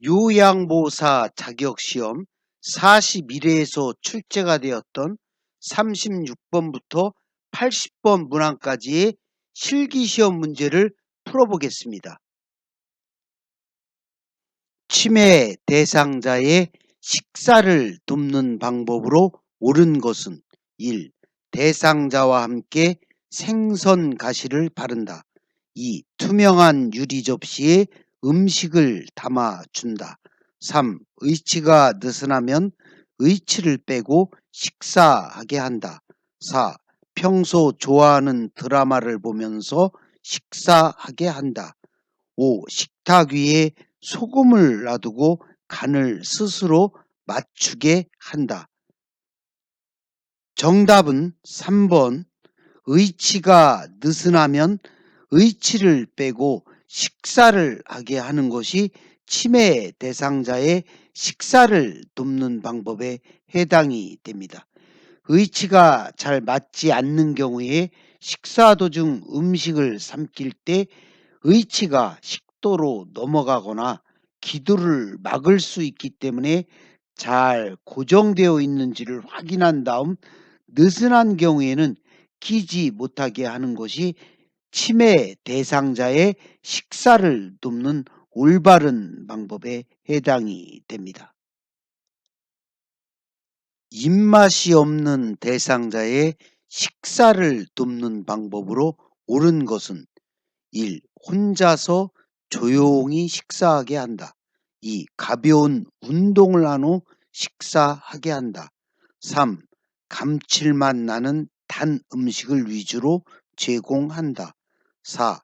요양보호사 자격시험 41회에서 출제가 되었던 36번부터 80번 문항까지의 실기시험 문제를 풀어보겠습니다. 치매 대상자의 식사를 돕는 방법으로 옳은 것은 1. 대상자와 함께 생선 가시를 바른다. 2. 투명한 유리 접시에 음식을 담아준다. 3. 의치가 느슨하면 의치를 빼고 식사하게 한다. 4. 평소 좋아하는 드라마를 보면서 식사하게 한다. 5. 식탁 위에 소금을 놔두고 간을 스스로 맞추게 한다. 정답은 3번. 의치가 느슨하면 의치를 빼고 식사를 하게 하는 것이 치매 대상자의 식사를 돕는 방법에 해당이 됩니다. 의치가 잘 맞지 않는 경우에 식사 도중 음식을 삼킬 때 의치가 식도로 넘어가거나 기도를 막을 수 있기 때문에 잘 고정되어 있는지를 확인한 다음 느슨한 경우에는 끼지 못하게 하는 것이 치매 대상자의 식사를 돕는 올바른 방법에 해당이 됩니다. 입맛이 없는 대상자의 식사를 돕는 방법으로 옳은 것은 1. 혼자서 조용히 식사하게 한다. 2. 가벼운 운동을 한 후 식사하게 한다. 3. 감칠맛 나는 단 음식을 위주로 제공한다. 4.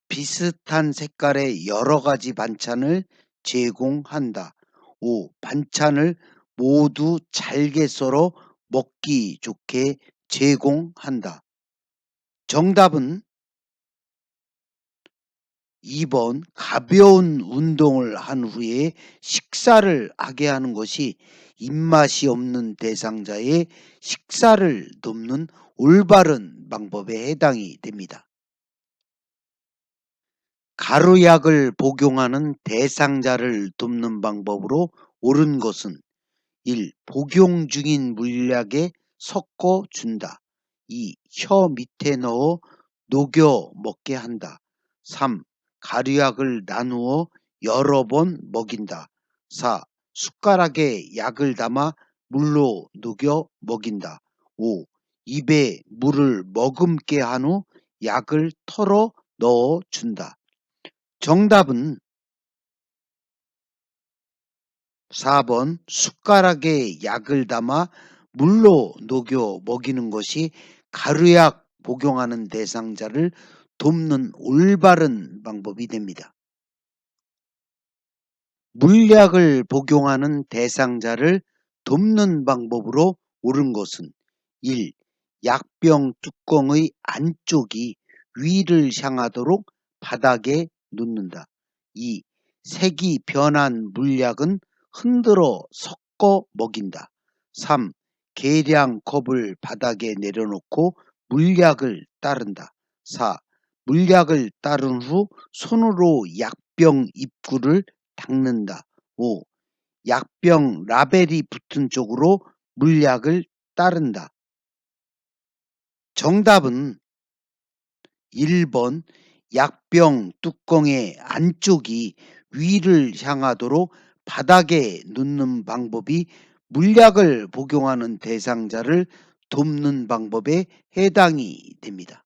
비슷한 색깔의 여러 가지 반찬을 제공한다. 5. 반찬을 모두 잘게 썰어 먹기 좋게 제공한다. 정답은 2번 가벼운 운동을 한 후에 식사를 하게 하는 것이 입맛이 없는 대상자의 식사를 돕는 올바른 방법에 해당이 됩니다. 가루약을 복용하는 대상자를 돕는 방법으로 옳은 것은 1. 복용 중인 물약에 섞어 준다. 2. 혀 밑에 넣어 녹여 먹게 한다. 3. 가루약을 나누어 여러 번 먹인다. 4. 숟가락에 약을 담아 물로 녹여 먹인다. 5. 입에 물을 머금게 한 후 약을 털어 넣어 준다. 정답은 4번 숟가락에 약을 담아 물로 녹여 먹이는 것이 가루약 복용하는 대상자를 돕는 올바른 방법이 됩니다. 물약을 복용하는 대상자를 돕는 방법으로 옳은 것은 1. 약병 뚜껑의 안쪽이 위를 향하도록 바닥에 놓는다. 2. 색이 변한 물약은 흔들어 섞어 먹인다. 3. 계량 컵을 바닥에 내려놓고 물약을 따른다. 4. 물약을 따른 후 손으로 약병 입구를 닦는다. 5. 약병 라벨이 붙은 쪽으로 물약을 따른다. 정답은 1번 약병 뚜껑의 안쪽이 위를 향하도록 바닥에 놓는 방법이 물약을 복용하는 대상자를 돕는 방법에 해당이 됩니다.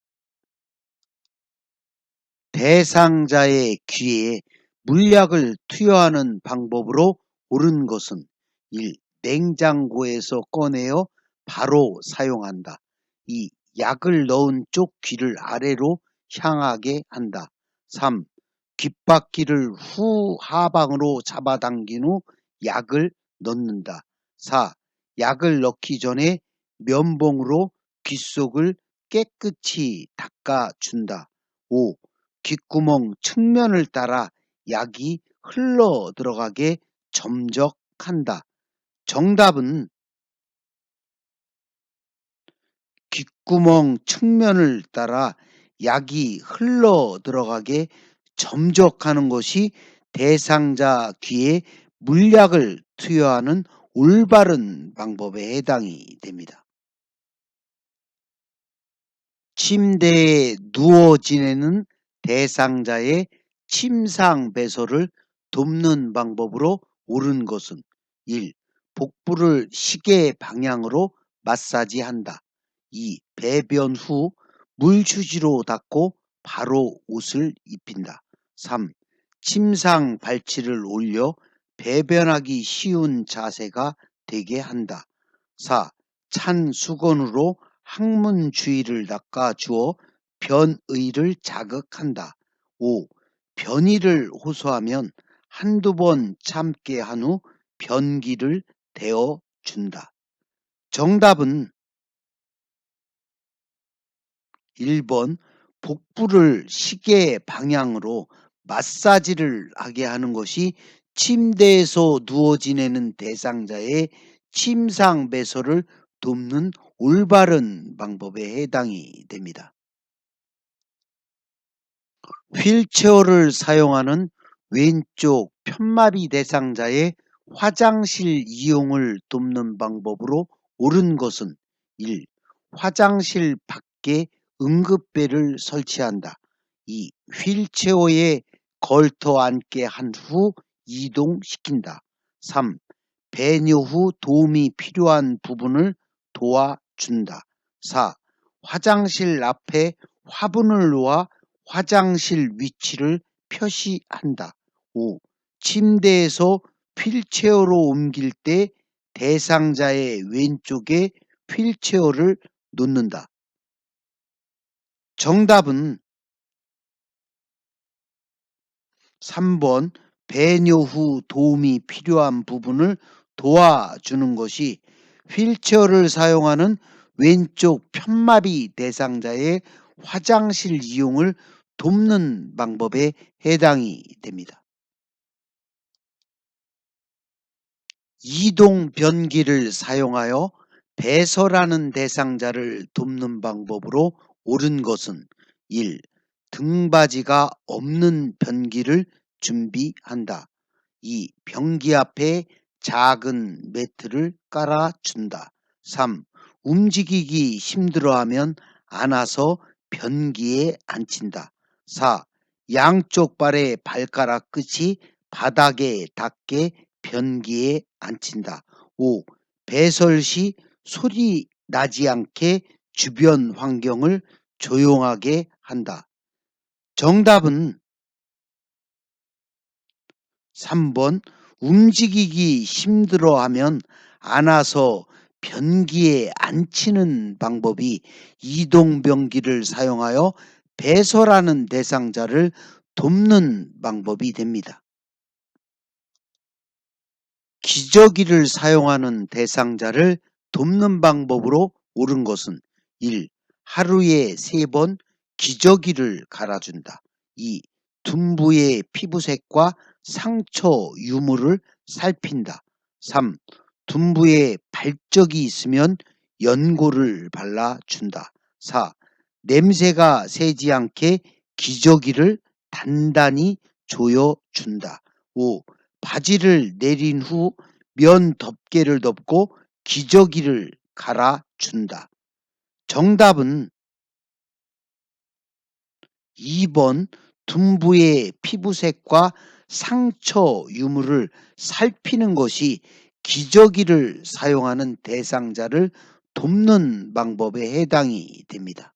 대상자의 귀에 물약을 투여하는 방법으로 옳은 것은 1. 냉장고에서 꺼내어 바로 사용한다. 2. 약을 넣은 쪽 귀를 아래로 향하게 한다. 3. 귓바퀴를 후하방으로 잡아당긴 후 약을 넣는다. 4. 약을 넣기 전에 면봉으로 귓속을 깨끗이 닦아준다. 5. 귓구멍 측면을 따라 약이 흘러 들어가게 점적한다. 정답은 귓구멍 측면을 따라 약이 흘러 들어가게 점적하는 것이 대상자 귀에 물약을 투여하는 올바른 방법에 해당이 됩니다. 침대에 누워 지내는 대상자의 침상 배설을 돕는 방법으로 옳은 것은 1. 복부를 시계 방향으로 마사지한다. 2. 배변 후 물휴지로 닦고 바로 옷을 입힌다. 3. 침상 발치를 올려 배변하기 쉬운 자세가 되게 한다. 4. 찬 수건으로 항문 주위를 닦아 주어 변의를 자극한다. 5. 변이를 호소하면 한두 번 참게 한 후 변기를 대어 준다. 정답은 1번 복부를 시계 방향으로 마사지를 하게 하는 것이 침대에서 누워 지내는 대상자의 침상 배설을 돕는 올바른 방법에 해당이 됩니다. 휠체어를 사용하는 왼쪽 편마비 대상자의 화장실 이용을 돕는 방법으로 옳은 것은 1. 화장실 밖에 응급배를 설치한다. 2. 휠체어에 걸터 앉게 한 후 이동시킨다. 3. 배뇨 후 도움이 필요한 부분을 도와준다. 4. 화장실 앞에 화분을 놓아 화장실 위치를 표시한다. 5. 침대에서 휠체어로 옮길 때 대상자의 왼쪽에 휠체어를 놓는다. 정답은 3번 배뇨 후 도움이 필요한 부분을 도와주는 것이 휠체어를 사용하는 왼쪽 편마비 대상자의 화장실 이용을 돕는 방법에 해당이 됩니다. 이동 변기를 사용하여 배설하는 대상자를 돕는 방법으로 옳은 것은 1. 등받이가 없는 변기를 준비한다. 2. 변기 앞에 작은 매트를 깔아준다. 3. 움직이기 힘들어하면 안아서 변기에 앉힌다. 4. 양쪽 발의 발가락 끝이 바닥에 닿게 변기에 앉힌다. 5. 배설 시 소리 나지 않게 주변 환경을 조용하게 한다. 정답은 3번 움직이기 힘들어하면 안아서 변기에 앉히는 방법이 이동 변기를 사용하여 배설하는 대상자를 돕는 방법이 됩니다. 기저귀를 사용하는 대상자를 돕는 방법으로 옳은 것은 1. 하루에 3번 기저귀를 갈아준다. 2. 둔부의 피부색과 상처 유무를 살핀다. 3. 둔부에 발적이 있으면 연고를 발라준다. 4. 냄새가 새지 않게 기저귀를 단단히 조여준다. 5. 바지를 내린 후 면 덮개를 덮고 기저귀를 갈아준다. 정답은 2번 둔부의 피부색과 상처 유무를 살피는 것이 기저귀를 사용하는 대상자를 돕는 방법에 해당이 됩니다.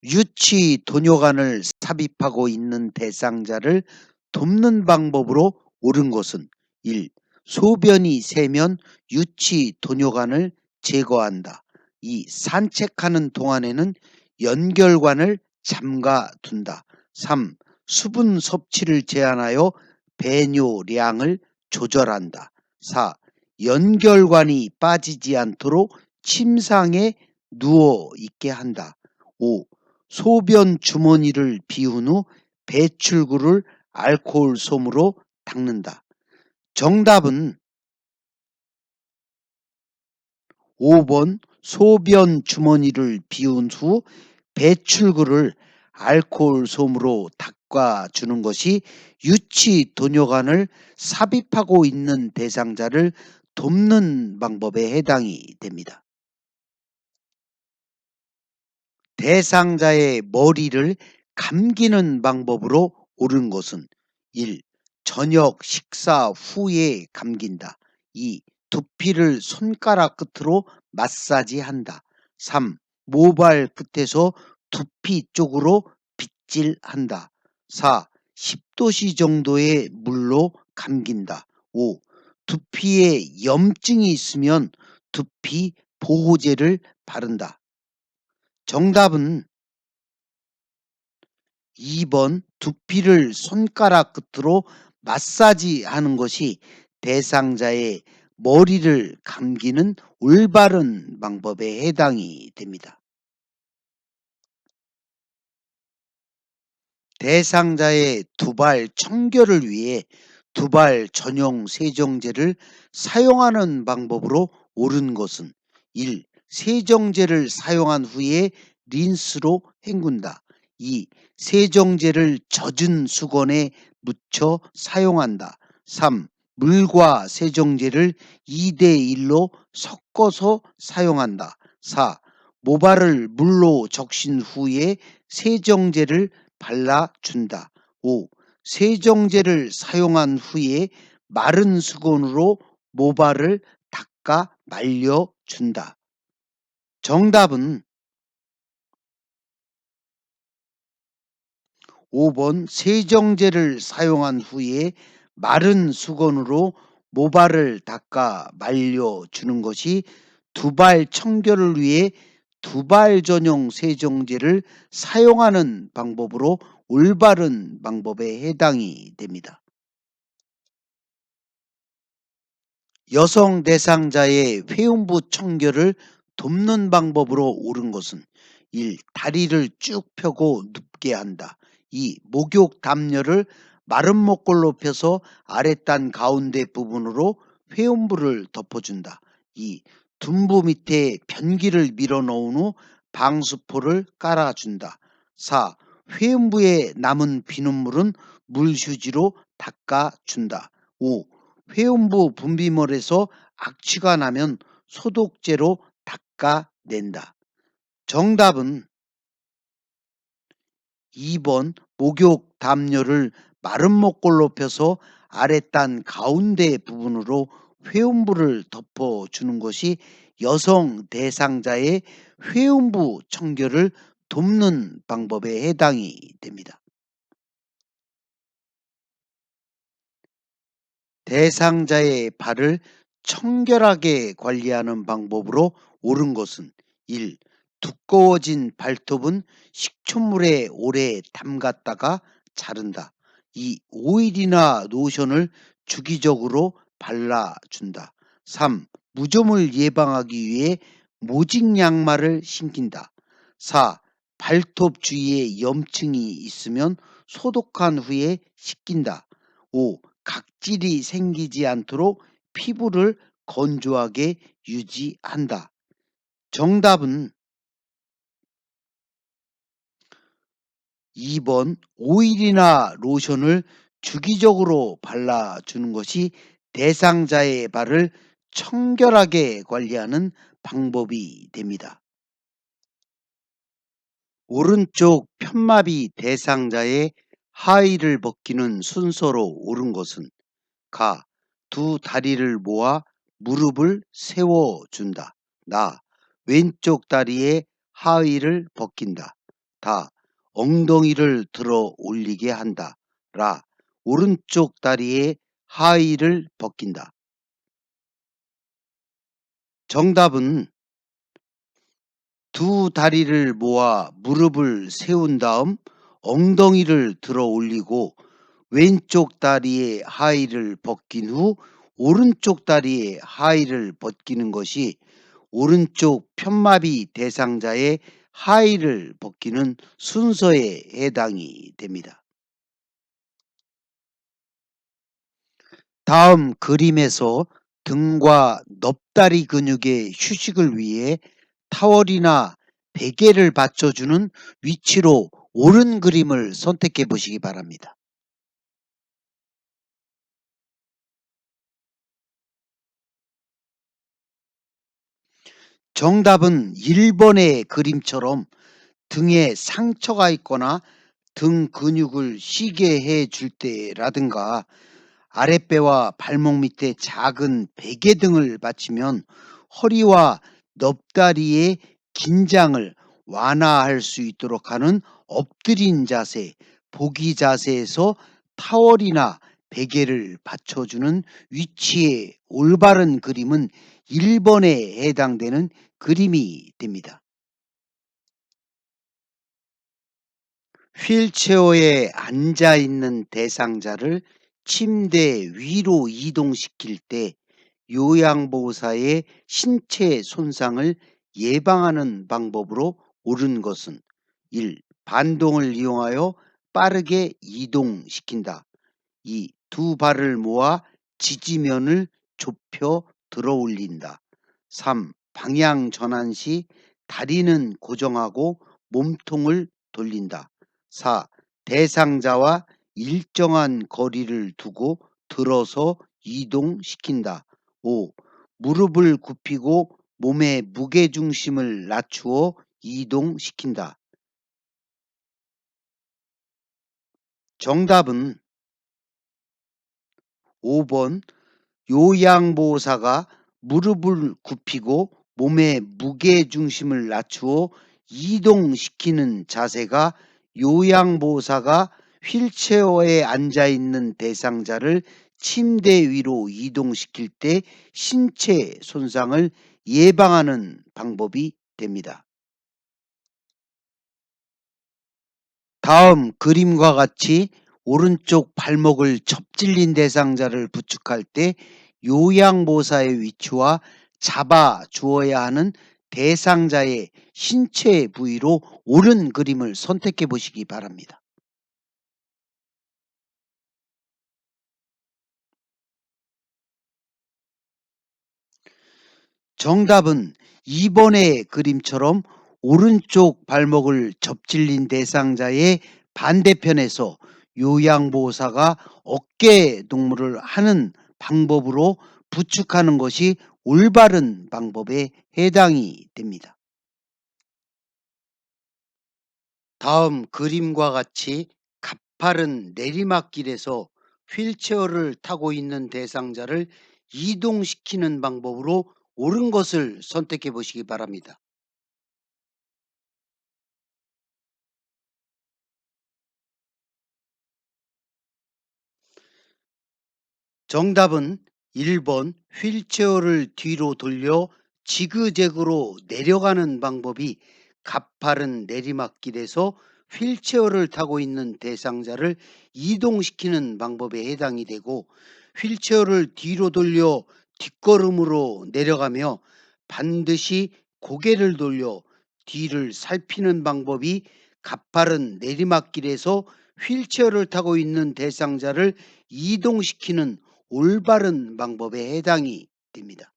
유치 도뇨관을 삽입하고 있는 대상자를 돕는 방법으로 옳은 것은 1. 소변이 새면 유치 도뇨관을 제거한다. 2. 산책하는 동안에는 연결관을 잠가 둔다. 3. 수분 섭취를 제한하여 배뇨량을 조절한다. 4. 연결관이 빠지지 않도록 침상에 누워 있게 한다. 5. 소변 주머니를 비운 후 배출구를 알코올 솜으로 닦는다. 정답은 5번 소변 주머니를 비운 후 배출구를 알코올 솜으로 닦기 닦아주는 것이 유치 도뇨관을 삽입하고 있는 대상자를 돕는 방법에 해당이 됩니다. 대상자의 머리를 감기는 방법으로 옳은 것은 1. 저녁 식사 후에 감긴다. 2. 두피를 손가락 끝으로 마사지한다. 3. 모발 끝에서 두피 쪽으로 빗질한다. 4. 10도씨 정도의 물로 감긴다. 5. 두피에 염증이 있으면 두피 보호제를 바른다. 정답은 2번 두피를 손가락 끝으로 마사지하는 것이 대상자의 머리를 감기는 올바른 방법에 해당이 됩니다. 대상자의 두발 청결을 위해 두발 전용 세정제를 사용하는 방법으로 옳은 것은 1. 세정제를 사용한 후에 린스로 헹군다. 2. 세정제를 젖은 수건에 묻혀 사용한다. 3. 물과 세정제를 2대1로 섞어서 사용한다. 4. 모발을 물로 적신 후에 세정제를 발라준다. 5. 세정제를 사용한 후에 마른 수건으로 모발을 닦아 말려준다. 정답은 5번 세정제를 사용한 후에 마른 수건으로 모발을 닦아 말려주는 것이 두발 청결을 위해 두발 전용 세정제를 사용하는 방법으로 올바른 방법에 해당이 됩니다. 여성 대상자의 회음부 청결을 돕는 방법으로 옳은 것은 1. 다리를 쭉 펴고 눕게 한다. 2. 목욕 담요를 마른 목골로 펴서 아랫단 가운데 부분으로 회음부를 덮어준다. 2. 둔부 밑에 변기를 밀어 넣은 후 방수포를 깔아준다. 4. 회음부에 남은 비눗물은 물휴지로 닦아준다. 5. 회음부 분비물에서 악취가 나면 소독제로 닦아낸다. 정답은 2번 목욕 담요를 마른 목골로 펴서 아랫단 가운데 부분으로 회음부를 덮어주는 것이 여성 대상자의 회음부 청결을 돕는 방법에 해당이 됩니다. 대상자의 발을 청결하게 관리하는 방법으로 옳은 것은 1. 두꺼워진 발톱은 식초물에 오래 담갔다가 자른다. 2. 오일이나 로션을 주기적으로 발라준다. 3. 무좀을 예방하기 위해 모직 양말을 신긴다. 4. 발톱 주위에 염증이 있으면 소독한 후에 씻긴다. 5. 각질이 생기지 않도록 피부를 건조하게 유지한다. 정답은 2번 오일이나 로션을 주기적으로 발라주는 것이 대상자의 발을 청결하게 관리하는 방법이 됩니다. 오른쪽 편마비 대상자의 하의를 벗기는 순서로 옳은 것은 가. 두 다리를 모아 무릎을 세워준다. 나. 왼쪽 다리에 하의를 벗긴다. 다. 엉덩이를 들어 올리게 한다. 라. 오른쪽 다리에 하의를 벗긴다. 정답은 두 다리를 모아 무릎을 세운 다음 엉덩이를 들어 올리고 왼쪽 다리의 하의를 벗긴 후 오른쪽 다리의 하의를 벗기는 것이 오른쪽 편마비 대상자의 하의를 벗기는 순서에 해당이 됩니다. 다음 그림에서 등과 넙다리 근육의 휴식을 위해 타월이나 베개를 받쳐주는 위치로 옳은 그림을 선택해 보시기 바랍니다. 정답은 1번의 그림처럼 등에 상처가 있거나 등 근육을 쉬게 해줄 때라든가 아랫배와 발목 밑에 작은 베개 등을 받치면 허리와 넙다리의 긴장을 완화할 수 있도록 하는 엎드린 자세, 보기 자세에서 타월이나 베개를 받쳐주는 위치의 올바른 그림은 1번에 해당되는 그림이 됩니다. 휠체어에 앉아 있는 대상자를 침대 위로 이동시킬 때 요양보호사의 신체 손상을 예방하는 방법으로 옳은 것은 1. 반동을 이용하여 빠르게 이동시킨다. 2. 두 발을 모아 지지면을 좁혀 들어 올린다. 3. 방향 전환 시 다리는 고정하고 몸통을 돌린다. 4. 대상자와 일정한 거리를 두고 들어서 이동시킨다. 5. 무릎을 굽히고 몸의 무게중심을 낮추어 이동시킨다. 정답은 5번 요양보호사가 무릎을 굽히고 몸의 무게중심을 낮추어 이동시키는 자세가 요양보호사가 휠체어에 앉아 있는 대상자를 침대 위로 이동시킬 때 신체 손상을 예방하는 방법이 됩니다. 다음 그림과 같이 오른쪽 발목을 접질린 대상자를 부축할 때 요양보호사의 위치와 잡아 주어야 하는 대상자의 신체 부위로 옳은 그림을 선택해 보시기 바랍니다. 정답은 2번의 그림처럼 오른쪽 발목을 접질린 대상자의 반대편에서 요양보호사가 어깨 동무를 하는 방법으로 부축하는 것이 올바른 방법에 해당이 됩니다. 다음 그림과 같이 가파른 내리막길에서 휠체어를 타고 있는 대상자를 이동시키는 방법으로 옳은 것을 선택해 보시기 바랍니다. 정답은 1번 휠체어를 뒤로 돌려 지그재그로 내려가는 방법이 가파른 내리막길에서 휠체어를 타고 있는 대상자를 이동시키는 방법에 해당이 되고 휠체어를 뒤로 돌려 뒷걸음으로 내려가며 반드시 고개를 돌려 뒤를 살피는 방법이 가파른 내리막길에서 휠체어를 타고 있는 대상자를 이동시키는 올바른 방법에 해당이 됩니다.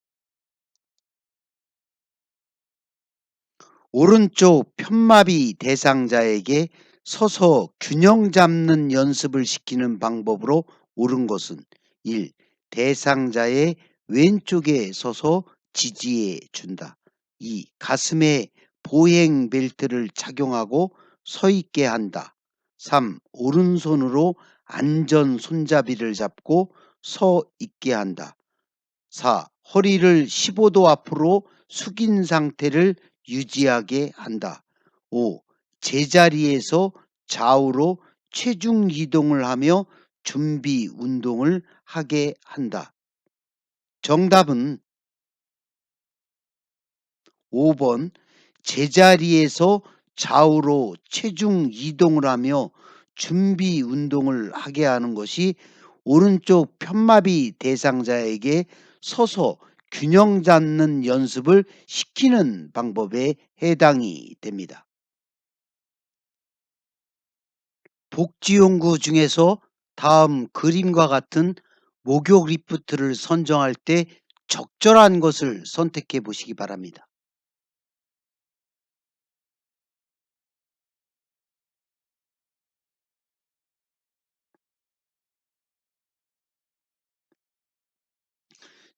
오른쪽 편마비 대상자에게 서서 균형 잡는 연습을 시키는 방법으로 옳은 것은 1. 대상자의 왼쪽에 서서 지지해 준다. 2. 가슴에 보행 벨트를 착용하고 서 있게 한다. 3. 오른손으로 안전 손잡이를 잡고 서 있게 한다. 4. 허리를 15도 앞으로 숙인 상태를 유지하게 한다. 5. 제자리에서 좌우로 체중 이동을 하며 준비 운동을 하게 한다. 정답은 5번 제자리에서 좌우로 체중 이동을 하며 준비 운동을 하게 하는 것이 오른쪽 편마비 대상자에게 서서 균형 잡는 연습을 시키는 방법에 해당이 됩니다. 복지용구 중에서 다음 그림과 같은 목욕 리프트를 선정할 때 적절한 것을 선택해 보시기 바랍니다.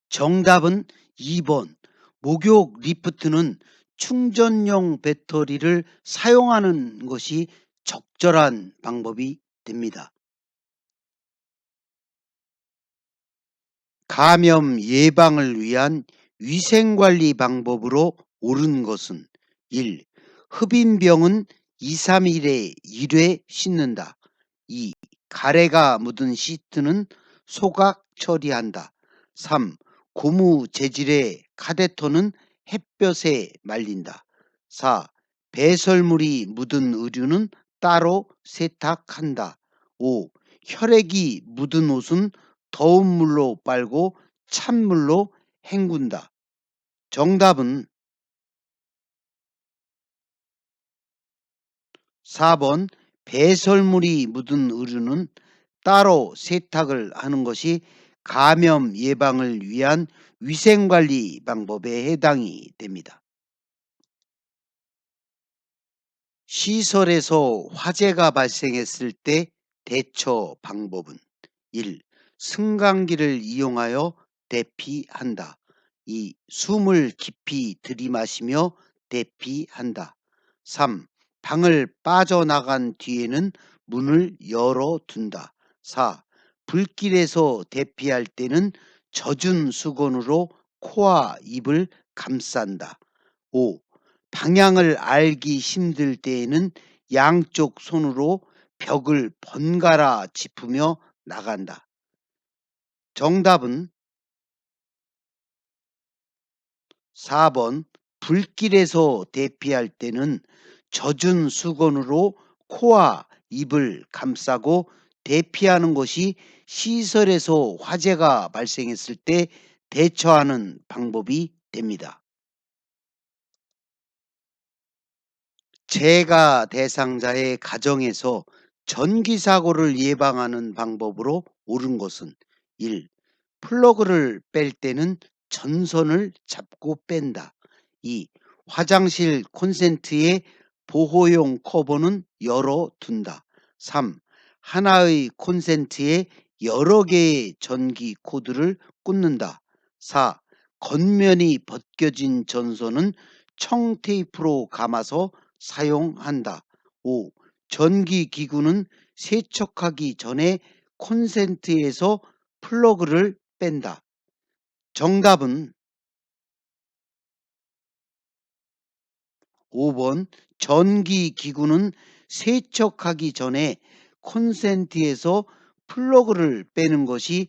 정답은 2번. 목욕 리프트는 충전용 배터리를 사용하는 것이 적절한 방법이 됩니다. 감염 예방을 위한 위생관리 방법으로 옳은 것은 1. 흡인병은 2, 3일에 1회 씻는다. 2. 가래가 묻은 시트는 소각 처리한다. 3. 고무 재질의 카데터는 햇볕에 말린다. 4. 배설물이 묻은 의류는 따로 세탁한다. 5. 혈액이 묻은 옷은 더운 물로 빨고 찬물로 헹군다. 정답은 4번. 배설물이 묻은 의류는 따로 세탁을 하는 것이 감염 예방을 위한 위생관리 방법에 해당이 됩니다. 시설에서 화재가 발생했을 때 대처 방법은 1. 승강기를 이용하여 대피한다. 2. 숨을 깊이 들이마시며 대피한다. 3. 방을 빠져나간 뒤에는 문을 열어둔다. 4. 불길에서 대피할 때는 젖은 수건으로 코와 입을 감싼다. 5. 방향을 알기 힘들 때에는 양쪽 손으로 벽을 번갈아 짚으며 나간다. 정답은 4번. 불길에서 대피할 때는 젖은 수건으로 코와 입을 감싸고 대피하는 것이 시설에서 화재가 발생했을 때 대처하는 방법이 됩니다. 재가 대상자의 가정에서 전기 사고를 예방하는 방법으로 옳은 것은 1. 플러그를 뺄 때는 전선을 잡고 뺀다. 2. 화장실 콘센트의 보호용 커버는 열어둔다. 3. 하나의 콘센트에 여러 개의 전기 코드를 꽂는다. 4. 겉면이 벗겨진 전선은 청테이프로 감아서 사용한다. 5. 전기기구는 세척하기 전에 콘센트에서 플러그를 뺀다. 정답은 5번. 전기기구는 세척하기 전에 콘센트에서 플러그를 빼는 것이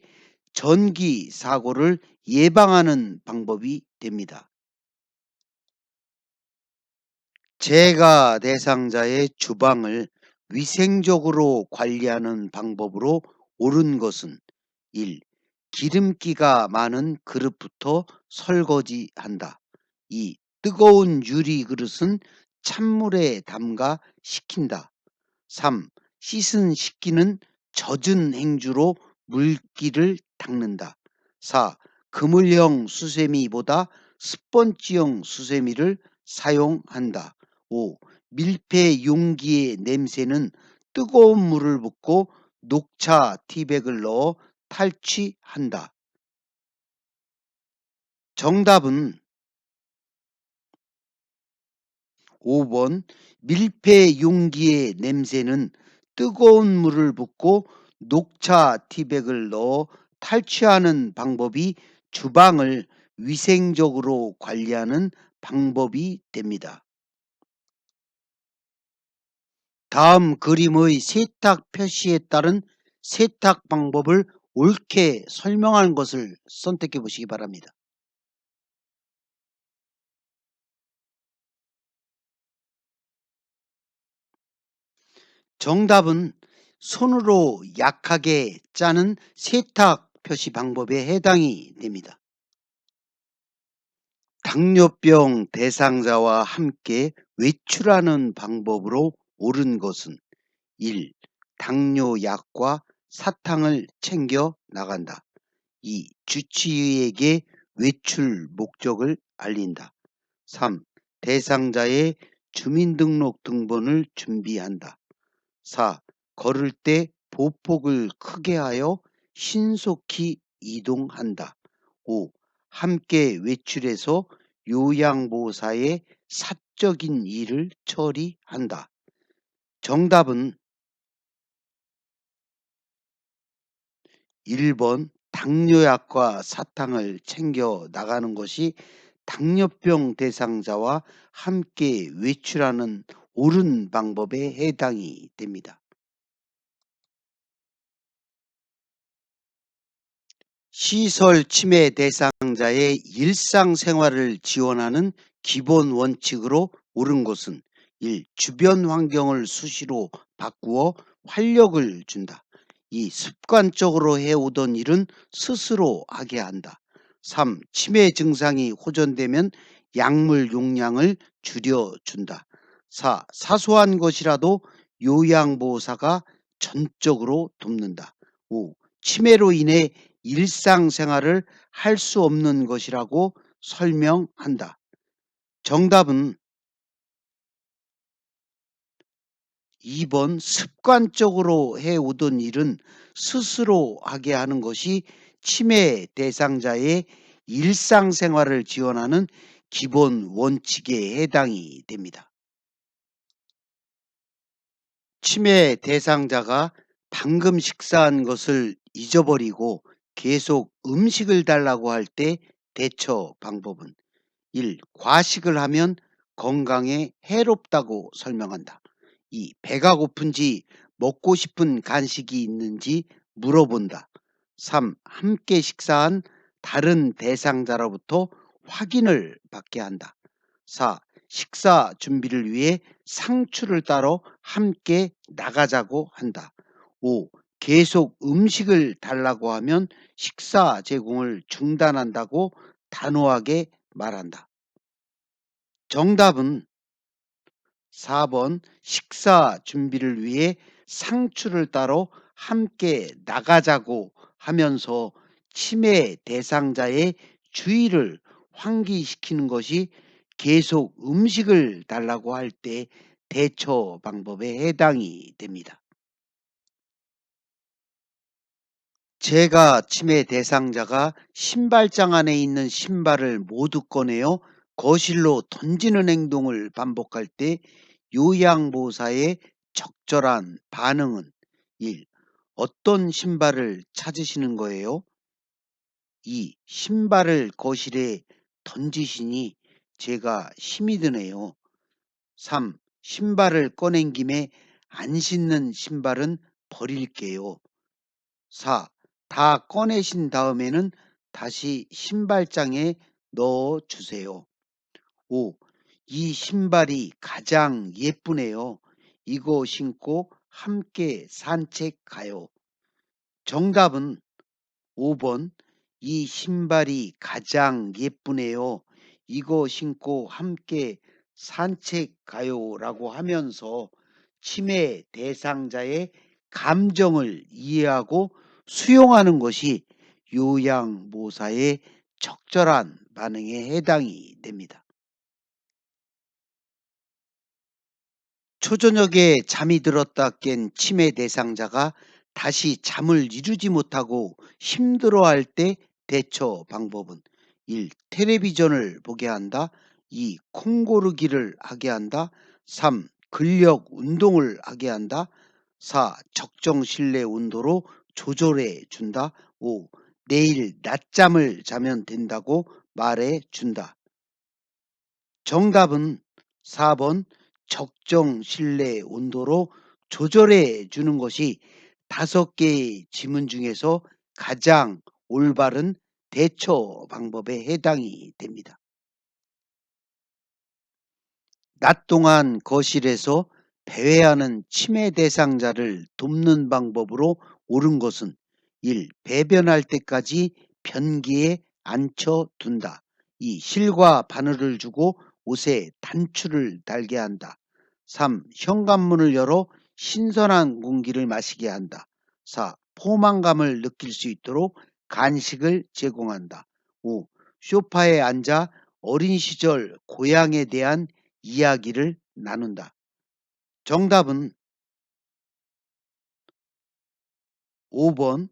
전기 사고를 예방하는 방법이 됩니다. 재가 대상자의 주방을 위생적으로 관리하는 방법으로 옳은 것은 1. 기름기가 많은 그릇부터 설거지한다. 2. 뜨거운 유리 그릇은 찬물에 담가 식힌다. 3. 씻은 식기는 젖은 행주로 물기를 닦는다. 4. 그물형 수세미보다 스펀지형 수세미를 사용한다. 5. 밀폐 용기의 냄새는 뜨거운 물을 붓고 녹차 티백을 넣어 탈취한다. 정답은 5번. 밀폐 용기의 냄새는 뜨거운 물을 붓고 녹차 티백을 넣어 탈취하는 방법이 주방을 위생적으로 관리하는 방법이 됩니다. 다음 그림의 세탁 표시에 따른 세탁 방법을 옳게 설명한 것을 선택해 보시기 바랍니다. 정답은 손으로 약하게 짜는 세탁 표시 방법에 해당이 됩니다. 당뇨병 대상자와 함께 외출하는 방법으로 옳은 것은 1. 당뇨약과 사탕을 챙겨 나간다. 2. 주치의에게 외출 목적을 알린다. 3. 대상자의 주민등록 등본을 준비한다. 4. 걸을 때 보폭을 크게 하여 신속히 이동한다. 5. 함께 외출해서 요양보호사의 사적인 일을 처리한다. 정답은 1번 당뇨약과 사탕을 챙겨 나가는 것이 당뇨병 대상자와 함께 외출하는 옳은 방법에 해당이 됩니다. 시설 침해 대상자의 일상생활을 지원하는 기본 원칙으로 옳은 것은 1. 주변 환경을 수시로 바꾸어 활력을 준다. 2. 습관적으로 해오던 일은 스스로 하게 한다. 3. 치매 증상이 호전되면 약물 용량을 줄여준다. 4. 사소한 것이라도 요양보호사가 전적으로 돕는다. 5. 치매로 인해 일상생활을 할 수 없는 것이라고 설명한다. 정답은 2번 습관적으로 해오던 일은 스스로 하게 하는 것이 치매 대상자의 일상생활을 지원하는 기본 원칙에 해당이 됩니다. 치매 대상자가 방금 식사한 것을 잊어버리고 계속 음식을 달라고 할 때 대처 방법은 1. 과식을 하면 건강에 해롭다고 설명한다. 2. 배가 고픈지 먹고 싶은 간식이 있는지 물어본다. 3. 함께 식사한 다른 대상자로부터 확인을 받게 한다. 4. 식사 준비를 위해 상추를 따러 함께 나가자고 한다. 5. 계속 음식을 달라고 하면 식사 제공을 중단한다고 단호하게 말한다. 정답은 4번 식사 준비를 위해 상추를 따러 함께 나가자고 하면서 치매 대상자의 주의를 환기시키는 것이 계속 음식을 달라고 할 때 대처 방법에 해당이 됩니다. 제가 치매 대상자가 신발장 안에 있는 신발을 모두 꺼내어 거실로 던지는 행동을 반복할 때 요양보호사의 적절한 반응은 1. 어떤 신발을 찾으시는 거예요? 2. 신발을 거실에 던지시니 제가 힘이 드네요. 3. 신발을 꺼낸 김에 안 신는 신발은 버릴게요. 4. 다 꺼내신 다음에는 다시 신발장에 넣어 주세요. 5. 이 신발이 가장 예쁘네요. 이거 신고 함께 산책 가요. 정답은 5번. 이 신발이 가장 예쁘네요. 이거 신고 함께 산책 가요라고 하면서 치매 대상자의 감정을 이해하고 수용하는 것이 요양보호사의 적절한 반응에 해당이 됩니다. 초저녁에 잠이 들었다 깬 치매 대상자가 다시 잠을 이루지 못하고 힘들어할 때 대처 방법은 1. 텔레비전을 보게 한다. 2. 콩고르기를 하게 한다. 3. 근력 운동을 하게 한다. 4. 적정 실내 온도로 조절해 준다. 5. 내일 낮잠을 자면 된다고 말해 준다. 정답은 4번 적정 실내 온도로 조절해 주는 것이 5개의 지문 중에서 가장 올바른 대처 방법에 해당이 됩니다. 낮 동안 거실에서 배회하는 치매 대상자를 돕는 방법으로 옳은 것은 1. 배변할 때까지 변기에 앉혀 둔다. 2. 실과 바늘을 주고 옷에 단추를 달게 한다. 3. 현관문을 열어 신선한 공기를 마시게 한다. 4. 포만감을 느낄 수 있도록 간식을 제공한다. 5. 소파에 앉아 어린 시절 고향에 대한 이야기를 나눈다. 정답은 5번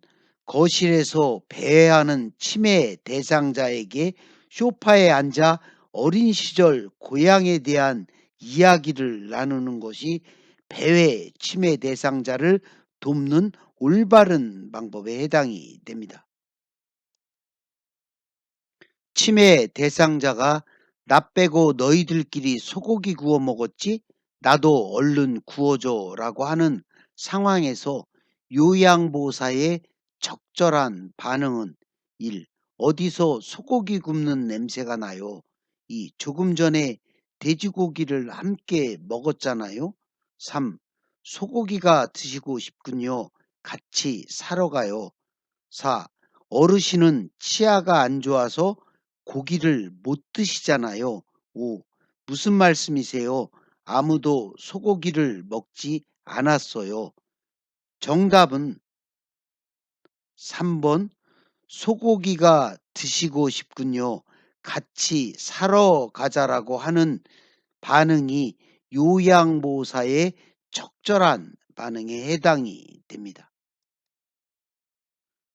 거실에서 배회하는 치매 대상자에게 소파에 앉아 어린 시절 고향에 대한 이야기를 나누는 것이 배회 치매 대상자를 돕는 올바른 방법에 해당이 됩니다. 치매 대상자가 "나 빼고 너희들끼리 소고기 구워 먹었지? 나도 얼른 구워줘 라고 하는 상황에서 요양보호사의 적절한 반응은 1. 어디서 소고기 굽는 냄새가 나요. 2. 조금 전에 돼지고기를 함께 먹었잖아요. 3. 소고기가 드시고 싶군요. 같이 사러 가요. 4. 어르신은 치아가 안 좋아서 고기를 못 드시잖아요. 5. 무슨 말씀이세요? 아무도 소고기를 먹지 않았어요. 정답은 3번 소고기가 드시고 싶군요. 같이 사러 가자라고 하는 반응이 요양보호사의 적절한 반응에 해당이 됩니다.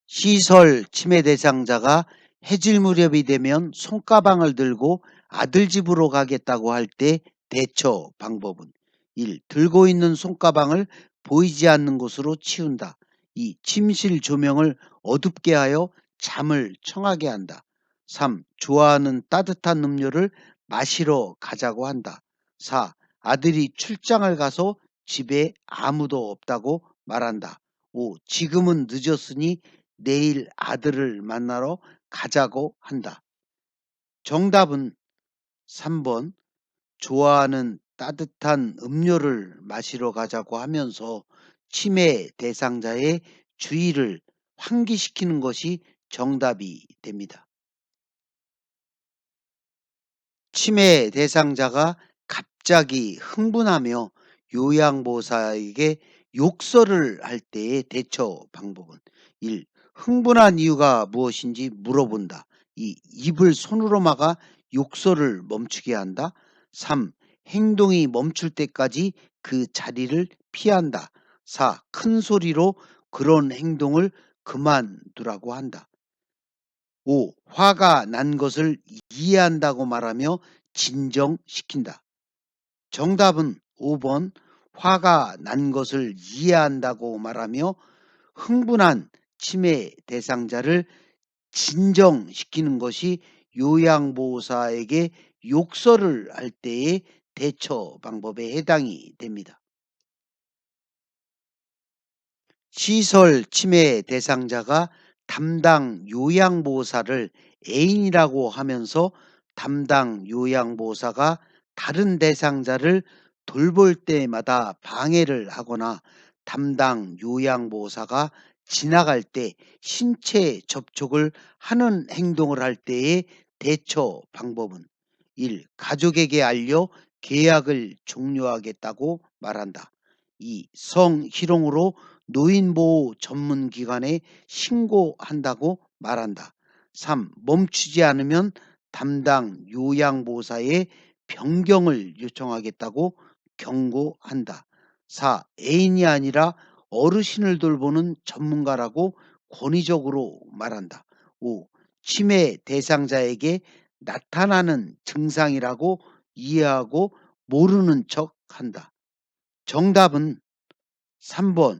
시설 치매 대상자가 해질 무렵이 되면 손가방을 들고 아들 집으로 가겠다고 할 때 대처 방법은 1. 들고 있는 손가방을 보이지 않는 곳으로 치운다. 2. 침실 조명을 어둡게 하여 잠을 청하게 한다. 3. 좋아하는 따뜻한 음료를 마시러 가자고 한다. 4. 아들이 출장을 가서 집에 아무도 없다고 말한다. 5. 지금은 늦었으니 내일 아들을 만나러 가자고 한다. 정답은 3번 좋아하는 따뜻한 음료를 마시러 가자고 하면서 치매 대상자의 주의를 환기시키는 것이 정답이 됩니다. 치매 대상자가 갑자기 흥분하며 요양보호사에게 욕설을 할 때의 대처 방법은 1. 흥분한 이유가 무엇인지 물어본다. 2. 입을 손으로 막아 욕설을 멈추게 한다. 3. 행동이 멈출 때까지 그 자리를 피한다. 4. 큰 소리로 그런 행동을 그만두라고 한다. 5. 화가 난 것을 이해한다고 말하며 진정시킨다. 정답은 5번 화가 난 것을 이해한다고 말하며 흥분한 치매 대상자를 진정시키는 것이 요양보호사에게 욕설을 할 때의 대처 방법에 해당이 됩니다. 시설 치매 대상자가 담당 요양보호사를 애인이라고 하면서 담당 요양보호사가 다른 대상자를 돌볼 때마다 방해를 하거나 담당 요양보호사가 지나갈 때 신체 접촉을 하는 행동을 할 때의 대처 방법은 1. 가족에게 알려 계약을 종료하겠다고 말한다. 2. 성희롱으로 노인보호 전문기관에 신고한다고 말한다. 3. 멈추지 않으면 담당 요양보호사에 변경을 요청하겠다고 경고한다. 4. 애인이 아니라 어르신을 돌보는 전문가라고 권위적으로 말한다. 5. 치매 대상자에게 나타나는 증상이라고 이해하고 모르는 척 한다. 정답은 3번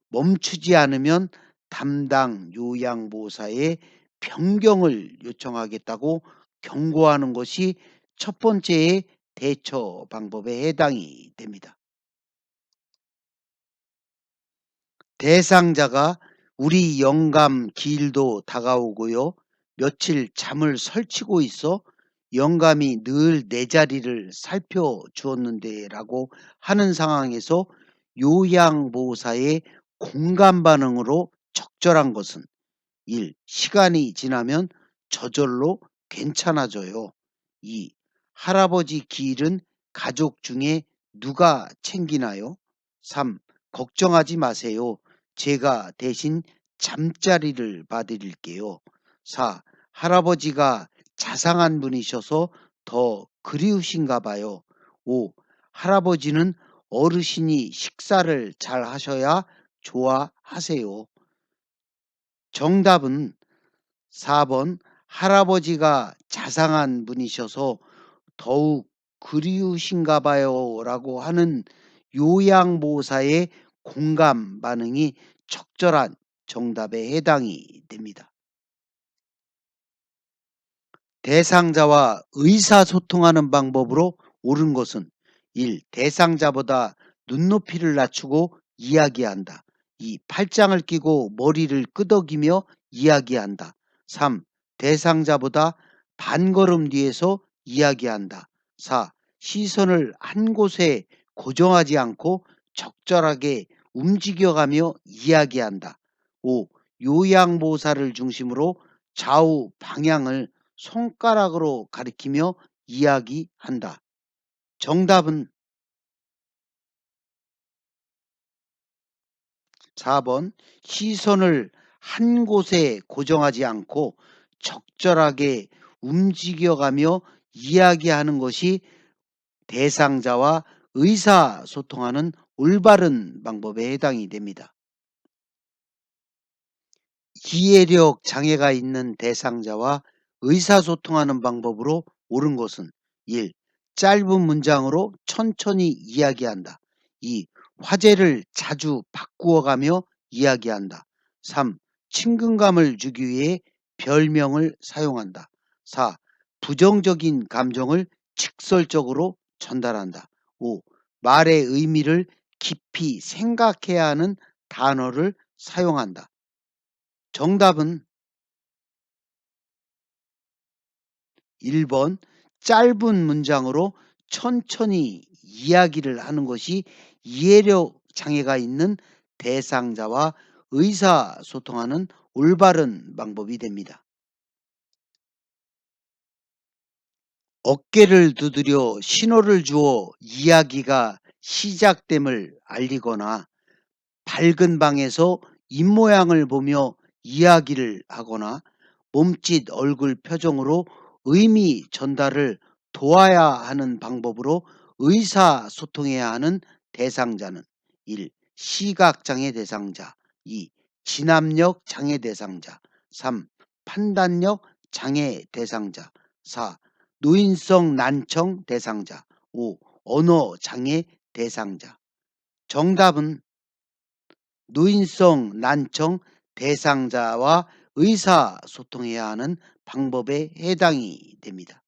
멈추지 않으면 담당 요양보호사에 변경을 요청하겠다고 경고하는 것이 첫 번째의 대처 방법에 해당이 됩니다. 대상자가 "우리 영감 기일도 다가오고요. 며칠 잠을 설치고 있어 영감이 늘 내 자리를 살펴주었는데 라고 하는 상황에서 요양보호사의 공감 반응으로 적절한 것은 1. 시간이 지나면 저절로 괜찮아져요. 2. 할아버지 기일은 가족 중에 누가 챙기나요? 3. 걱정하지 마세요. 제가 대신 잠자리를 봐드릴게요. 4. 할아버지가 자상한 분이셔서 더 그리우신가 봐요. 5. 할아버지는 어르신이 식사를 잘 하셔야 좋아하세요. 정답은 4번 할아버지가 자상한 분이셔서 더욱 그리우신가 봐요 라고 하는 요양보호사의 공감 반응이 적절한 정답에 해당이 됩니다. 대상자와 의사소통하는 방법으로 옳은 것은 1. 대상자보다 눈높이를 낮추고 이야기한다. 2. 팔짱을 끼고 머리를 끄덕이며 이야기한다. 3. 대상자보다 반걸음 뒤에서 이야기한다. 4. 시선을 한 곳에 고정하지 않고 적절하게 움직여가며 이야기한다. 5. 요양보호사를 중심으로 좌우 방향을 손가락으로 가리키며 이야기한다. 정답은 4번 시선을 한 곳에 고정하지 않고 적절하게 움직여가며 이야기하는 것이 대상자와 의사소통하는 올바른 방법에 해당이 됩니다. 이해력 장애가 있는 대상자와 의사소통하는 방법으로 옳은 것은 1. 짧은 문장으로 천천히 이야기한다. 2. 화제를 자주 바꾸어가며 이야기한다. 3. 친근감을 주기 위해 별명을 사용한다. 4. 부정적인 감정을 직설적으로 전달한다. 5. 말의 의미를 깊이 생각해야 하는 단어를 사용한다. 정답은 1번 짧은 문장으로 천천히 이야기를 하는 것이 이해력 장애가 있는 대상자와 의사소통하는 올바른 방법이 됩니다. 어깨를 두드려 신호를 주어 이야기가 시작됨을 알리거나 밝은 방에서 입모양을 보며 이야기를 하거나 몸짓 얼굴 표정으로 의미 전달을 도와야 하는 방법으로 의사소통해야 하는 대상자는 1. 시각장애 대상자 2. 진압력 장애 대상자 3. 판단력 장애 대상자 4. 노인성 난청 대상자 5. 언어 장애 대상자 정답은 노인성 난청 대상자와 의사소통해야 하는 방법에 해당이 됩니다.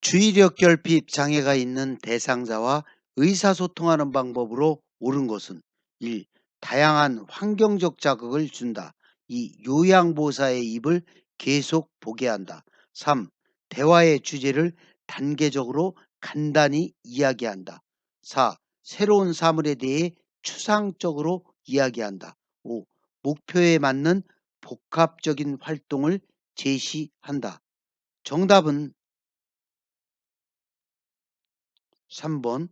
주의력 결핍 장애가 있는 대상자와 의사소통하는 방법으로 옳은 것은 1. 다양한 환경적 자극을 준다. 2. 요양보호사의 입을 계속 보게 한다. 3. 대화의 주제를 단계적으로 간단히 이야기한다. 4. 새로운 사물에 대해 추상적으로 이야기한다. 5. 목표에 맞는 복합적인 활동을 제시한다. 정답은 3번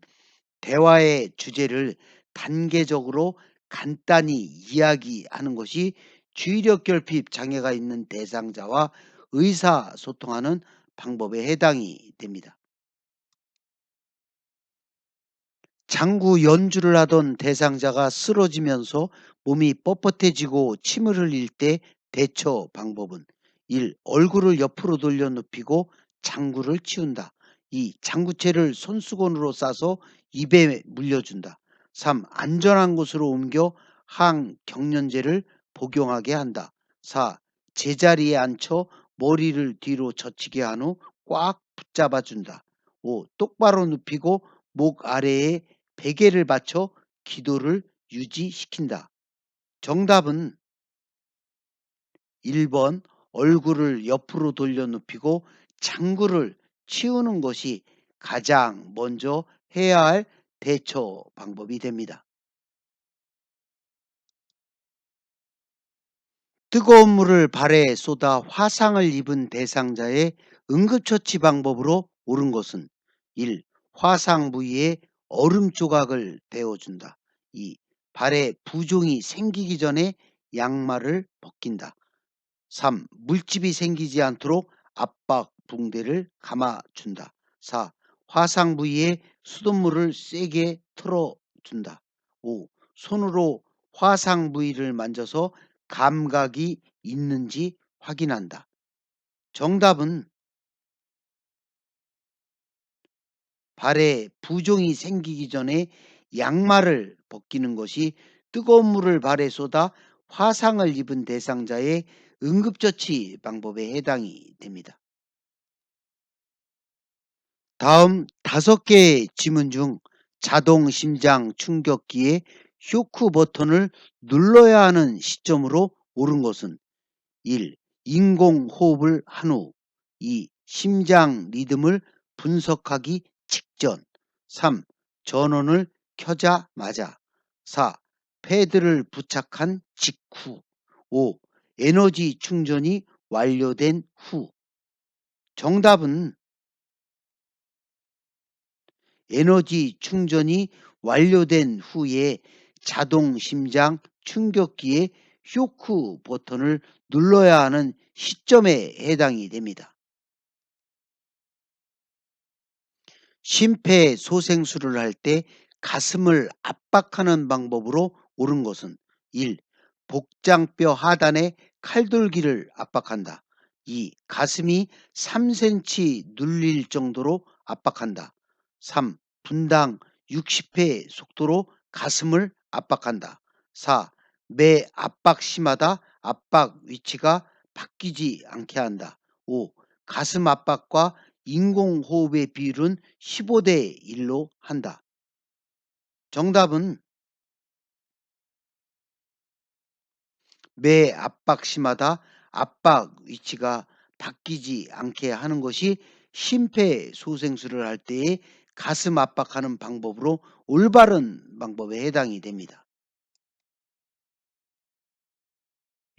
대화의 주제를 단계적으로 간단히 이야기하는 것이 주의력 결핍 장애가 있는 대상자와 의사소통하는 방법에 해당이 됩니다. 장구 연주를 하던 대상자가 쓰러지면서 몸이 뻣뻣해지고 침을 흘릴 때 대처 방법은 1. 얼굴을 옆으로 돌려 눕히고 장구를 치운다. 2. 장구채를 손수건으로 싸서 입에 물려준다. 3. 안전한 곳으로 옮겨 항경련제를 복용하게 한다. 4. 제자리에 앉혀 머리를 뒤로 젖히게 한 후 꽉 붙잡아 준다. 5. 똑바로 눕히고 목 아래에 베개를 받쳐 기도를 유지시킨다. 정답은 1번 얼굴을 옆으로 돌려 눕히고 장구를 치우는 것이 가장 먼저 해야 할 대처 방법이 됩니다. 뜨거운 물을 발에 쏟아 화상을 입은 대상자의 응급처치 방법으로 옳은 것은 1. 화상 부위에 얼음 조각을 베어준다. 2. 발에 부종이 생기기 전에 양말을 벗긴다. 3. 물집이 생기지 않도록 압박 붕대를 감아준다. 4. 화상 부위에 수돗물을 세게 틀어준다. 5. 손으로 화상 부위를 만져서 감각이 있는지 확인한다. 정답은 발에 부종이 생기기 전에 양말을 벗기는 것이 뜨거운 물을 발에 쏟아 화상을 입은 대상자의 응급처치 방법에 해당이 됩니다. 다음 5개의 지문 중 자동 심장 충격기의 쇼크 버튼을 눌러야 하는 시점으로 옳은 것은 1. 인공호흡을 한 후 2. 심장 리듬을 분석하기 직전 3. 전원을 켜자마자 4. 패드를 부착한 직후 5. 에너지 충전이 완료된 후 정답은 에너지 충전이 완료된 후에 자동 심장 충격기의 쇼크 버튼을 눌러야 하는 시점에 해당이 됩니다. 심폐소생술을 할 때 가슴을 압박하는 방법으로 옳은 것은 1. 복장뼈 하단에 칼돌기를 압박한다. 2. 가슴이 3cm 눌릴 정도로 압박한다. 3. 분당 60회 속도로 가슴을 압박한다. 4. 매 압박시마다 압박 위치가 바뀌지 않게 한다. 5. 가슴 압박과 인공호흡의 비율은 15대 1로 한다. 정답은 매 압박시마다 압박 위치가 바뀌지 않게 하는 것이 심폐소생술을 할 때의 가슴 압박하는 방법으로 올바른 방법에 해당이 됩니다.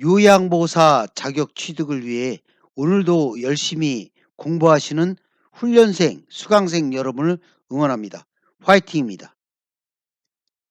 요양보호사 자격 취득을 위해 오늘도 열심히 공부하시는 훈련생, 수강생 여러분을 응원합니다. 화이팅입니다.